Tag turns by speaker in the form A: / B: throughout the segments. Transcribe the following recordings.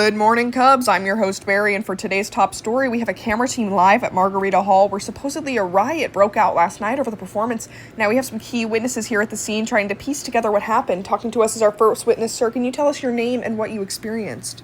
A: Good morning, Cubs. I'm your host, Barry, and for today's top story, we have a camera team live at Margarita Hall where supposedly a riot broke out last night over the performance. Now, we have some key witnesses here at the scene trying to piece together what happened. Talking to us as our first witness, sir, can you tell us your name and what you experienced?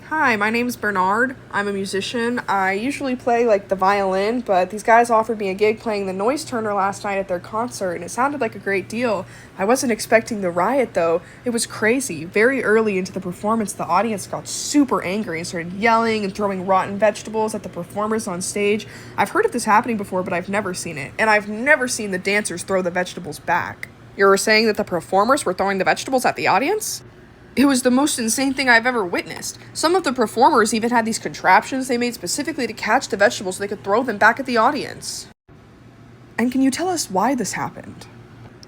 A: Hi, my name's Bernard. I'm a musician. I usually play, the violin, but these guys offered me a gig playing the noise turner last night at their concert, and it sounded like a great deal. I wasn't expecting the riot, though. It was crazy. Very early into the performance, the audience got super angry and started yelling and throwing rotten vegetables at the performers on stage. I've heard of this happening before, but I've never seen it, and I've never seen the dancers throw the vegetables back. You were saying that the performers were throwing the vegetables at the audience? It was the most insane thing I've ever witnessed. Some of the performers even had these contraptions they made specifically to catch the vegetables so they could throw them back at the audience. And can you tell us why this happened?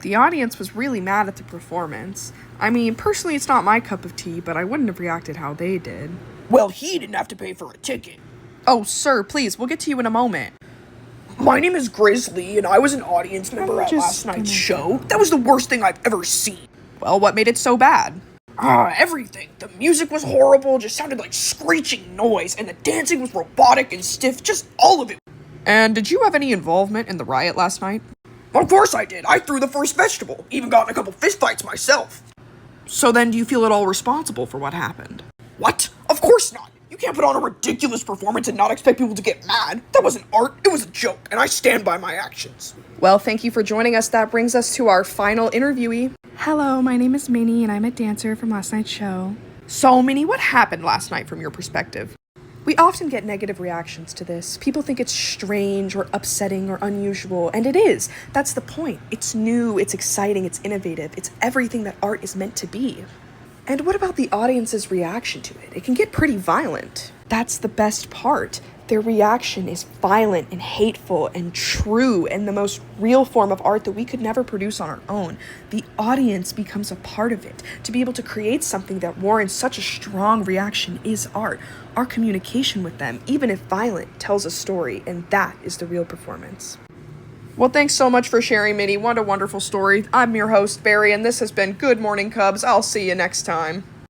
A: The audience was really mad at the performance. I mean, personally, it's not my cup of tea, but I wouldn't have reacted how they did.
B: Well, he didn't have to pay for a ticket.
A: Oh, sir, please, we'll get to you in a moment.
B: My name is Grizzly, and I was an audience member at last night's show. That was the worst thing I've ever seen.
A: Well, what made it so bad?
B: Everything. The music was horrible, just sounded like screeching noise, and the dancing was robotic and stiff, just all of it.
A: And did you have any involvement in the riot last night?
B: Of course I did. I threw the first vegetable. Even got in a couple fistfights myself.
A: So then do you feel at all responsible for what happened?
B: What? Of course not. You can't put on a ridiculous performance and not expect people to get mad. That wasn't art, it was a joke, and I stand by my actions.
A: Well, thank you for joining us. That brings us to our final interviewee.
C: Hello, my name is Minnie, and I'm a dancer from last night's show.
A: So, Minnie, what happened last night from your perspective? We often get negative reactions to this. People think it's strange or upsetting or unusual, and it is. That's the point. It's new, it's exciting, it's innovative. It's everything that art is meant to be. And what about the audience's reaction to it? It can get pretty violent. That's the best part. Their reaction is violent and hateful and true and the most real form of art that we could never produce on our own. The audience becomes a part of it. To be able to create something that warrants such a strong reaction is art. Our communication with them, even if violent, tells a story, and that is the real performance. Well, thanks so much for sharing, Minnie. What a wonderful story. I'm your host, Barry, and this has been Good Morning Cubs. I'll see you next time.